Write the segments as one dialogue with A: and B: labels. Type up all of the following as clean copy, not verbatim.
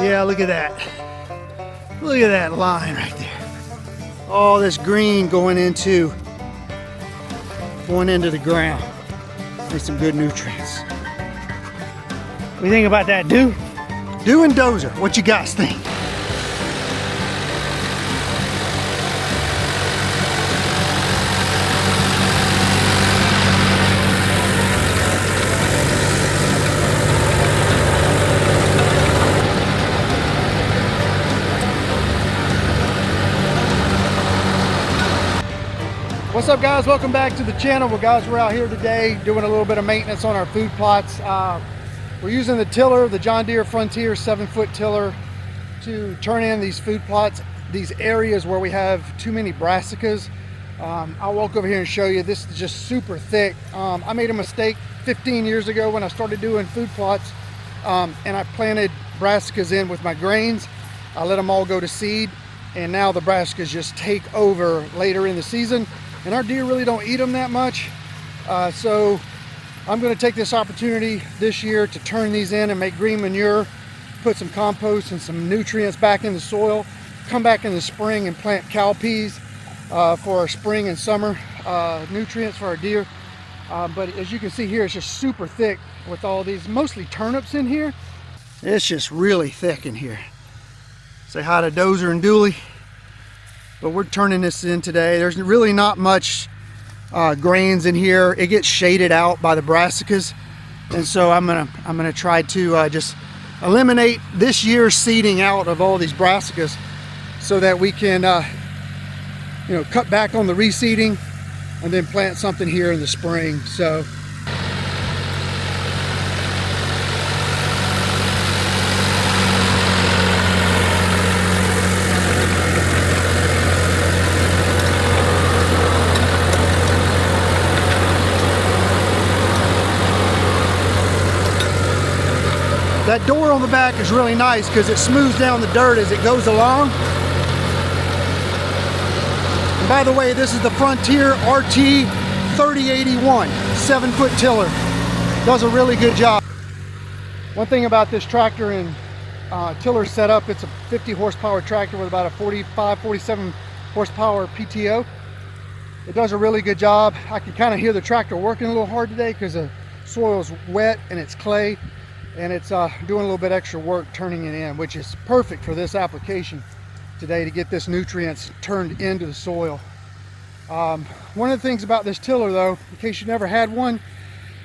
A: Yeah, look at that. Look at that line right there. All this green going into the ground. Makes some good nutrients. What do you think about that, Do? Do and Dozer, what you guys think? What's up, guys? Welcome back to the channel. Well, guys, we're out here today doing a little bit of maintenance on our food plots. We're using the tiller, the John Deere Frontier 7-foot tiller, to turn in these food plots, these areas where we have too many brassicas. I'll walk over here and show you. This is just super thick. I made a mistake 15 years ago when I started doing food plots, and I planted brassicas in with my grains. I let them all go to seed, and now the brassicas just take over later in the season. And our deer really don't eat them that much. So I'm going to take this opportunity this year to turn these in and make green manure, put some compost and some nutrients back in the soil, come back in the spring and plant cowpeas for our spring and summer nutrients for our deer. But as you can see here, it's just super thick with all these, mostly turnips in here. It's just really thick in here. Say hi to Dozer and Dooley. But we're turning this in today. There's really not much grains in here. It gets shaded out by the brassicas, and so I'm gonna try to just eliminate this year's seeding out of all these brassicas, so that we can cut back on the reseeding and then plant something here in the spring. So. That door on the back is really nice because it smooths down the dirt as it goes along. And by the way, this is the Frontier RT3081 7-foot tiller. Does a really good job. One thing about this tractor and tiller setup, it's a 50 horsepower tractor with about a 47 horsepower PTO. It does a really good job. I can kind of hear the tractor working a little hard today because the soil's wet and it's clay. And it's doing a little bit extra work turning it in, which is perfect for this application today to get this nutrients turned into the soil. One of the things about this tiller, though, in case you never had one,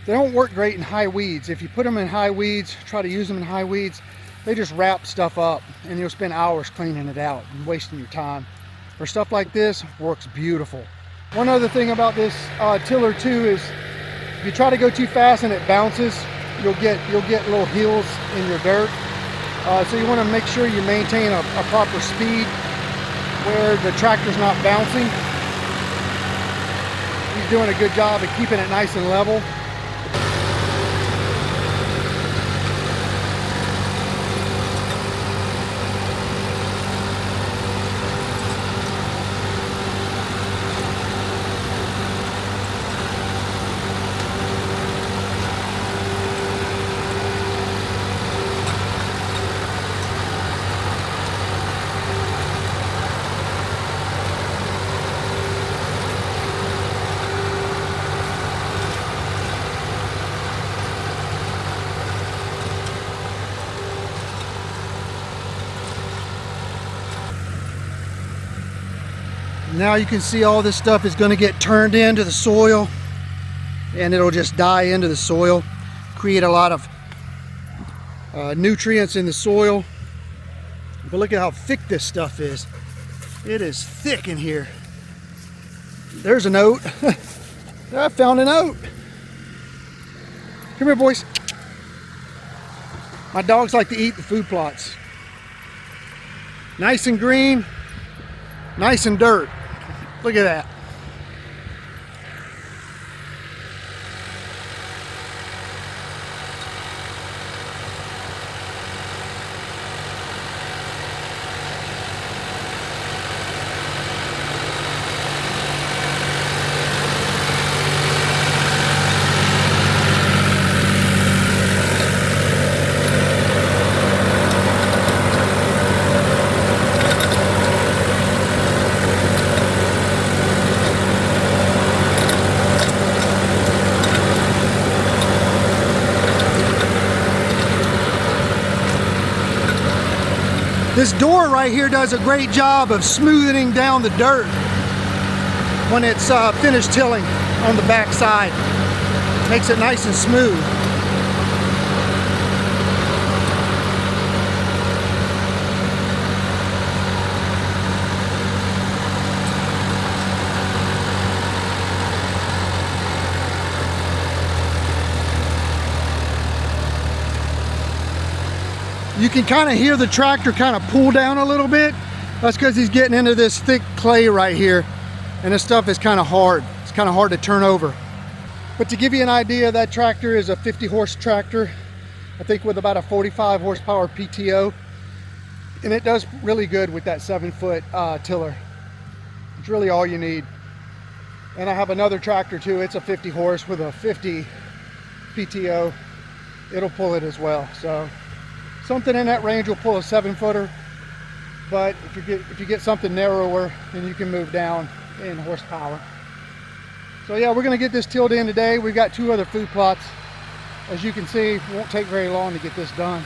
A: they don't work great in high weeds. If you put them in high weeds, try to use them in high weeds, they just wrap stuff up and you'll spend hours cleaning it out and wasting your time. For stuff like this, works beautiful. One other thing about this tiller too is if you try to go too fast and it bounces, you'll get little hills in your dirt. So you want to make sure you maintain a proper speed where the tractor's not bouncing. He's doing a good job of keeping it nice and level. Now you can see all this stuff is going to get turned into the soil, and it'll just die into the soil, create a lot of nutrients in the soil. But look at how thick this stuff is. It is thick in here. There's an oat. I found an oat. Come here, boys. My dogs like to eat the food plots. Nice and green, nice and dirt. Look at that. This door right here does a great job of smoothing down the dirt when it's finished tilling on the back side. Makes it nice and smooth. You can kind of hear the tractor kind of pull down a little bit. That's because he's getting into this thick clay right here, and this stuff is kind of hard. It's kind of hard to turn over. But to give you an idea, that tractor is a 50 horse tractor, I think with about a 45 horsepower PTO, and it does really good with that 7-foot tiller. It's really all you need. And I have another tractor too. It's a 50 horse with a 50 PTO. It'll pull it as well. So something in that range will pull a 7-footer, but if you get something narrower, then you can move down in horsepower. So yeah, we're gonna get this tilled in today. We've got 2 other food plots. As you can see, it won't take very long to get this done.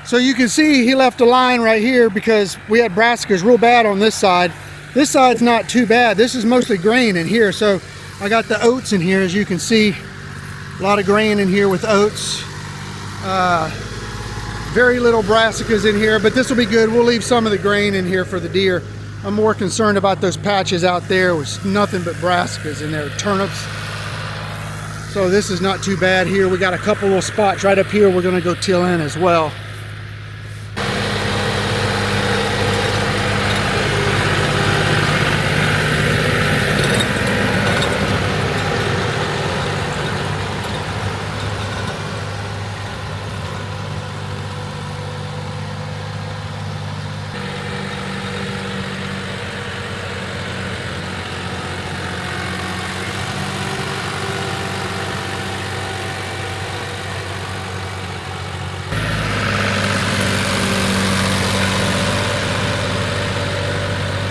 A: So you can see he left a line right here because we had brassicas real bad on this side. This side's not too bad. This is mostly grain in here. So I got the oats in here, as you can see. A lot of grain in here with oats. Very little brassicas in here, but this will be good. We'll leave some of the grain in here for the deer. I'm more concerned about those patches out there with nothing but brassicas in there, turnips. So this is not too bad here. We got a couple little spots right up here we're gonna go till in as well.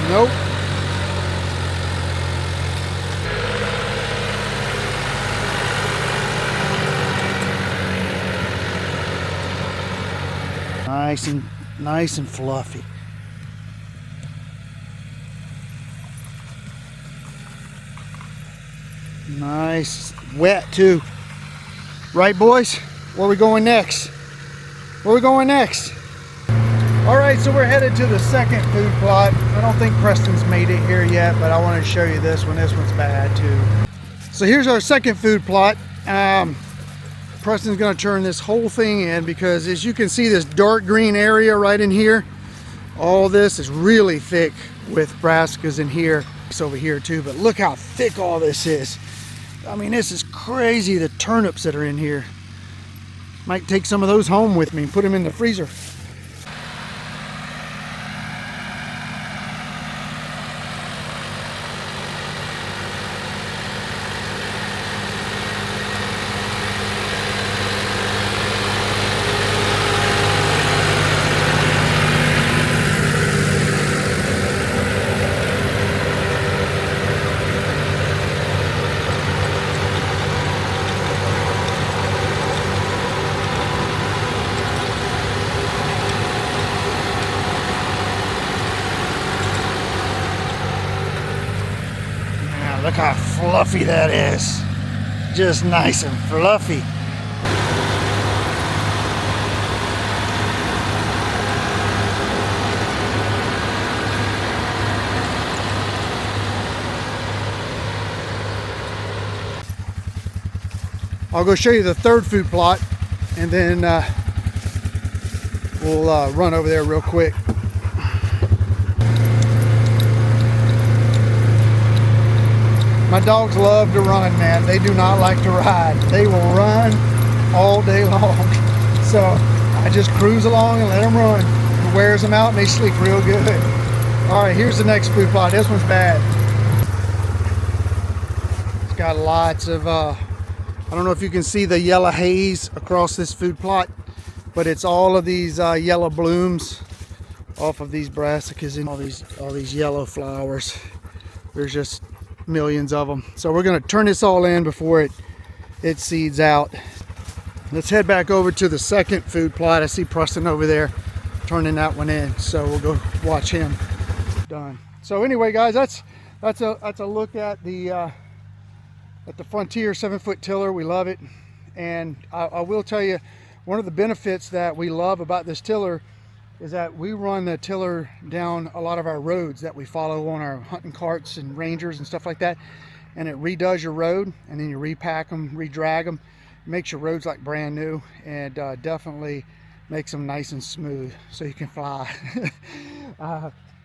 A: Nope. Nice and fluffy. Nice, wet too. Right, boys? Where we going next? Where we going next? All right, so we're headed to the second food plot. I don't think Preston's made it here yet, but I wanted to show you this one. This one's bad too. So here's our second food plot. Preston's gonna turn this whole thing in because, as you can see, this dark green area right in here, all this is really thick with brassicas in here. It's over here too, but look how thick all this is. I mean, this is crazy, the turnips that are in here. Might take some of those home with me and put them in the freezer. Look how fluffy that is. Just nice and fluffy. I'll go show you the third food plot, and then we'll run over there real quick. My dogs love to run, man. They do not like to ride. They will run all day long. So I just cruise along and let them run. It wears them out and they sleep real good. All right, here's the next food plot. This one's bad. It's got lots of, I don't know if you can see the yellow haze across this food plot, but it's all of these yellow blooms off of these brassicas and all these yellow flowers. There's just millions of them. So we're going to turn this all in before it seeds out. Let's head back over to the second food plot. I see Preston over there turning that one in. So we'll go watch him done. So anyway, guys, that's a look at the Frontier 7-foot tiller. We love it, and I will tell you, one of the benefits that we love about this tiller is that we run the tiller down a lot of our roads that we follow on our hunting carts and rangers and stuff like that, and it redoes your road, and then you repack them, redrag them. It makes your roads like brand new, and definitely makes them nice and smooth so you can fly.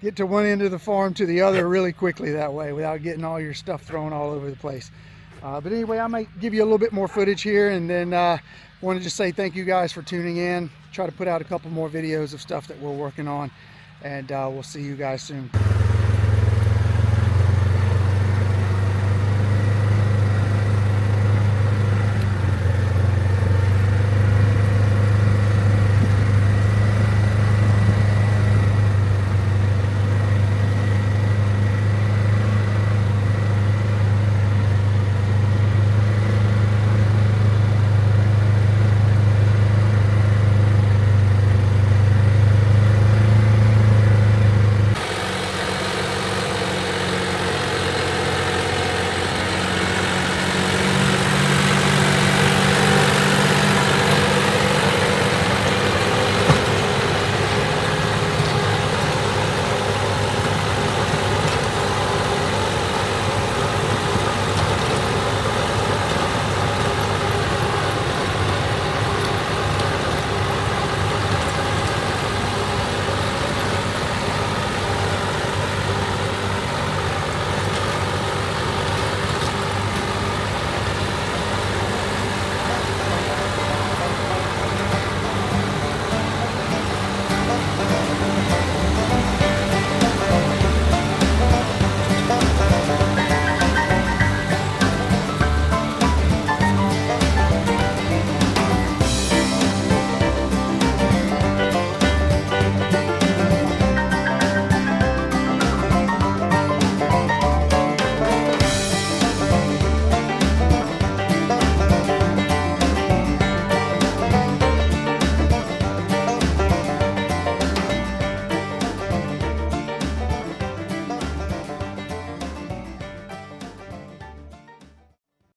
A: Get to one end of the farm to the other really quickly that way without getting all your stuff thrown all over the place. But anyway, I might give you a little bit more footage here, and then want to just say thank you guys for tuning in. Try to put out a couple more videos of stuff that we're working on, and we'll see you guys soon.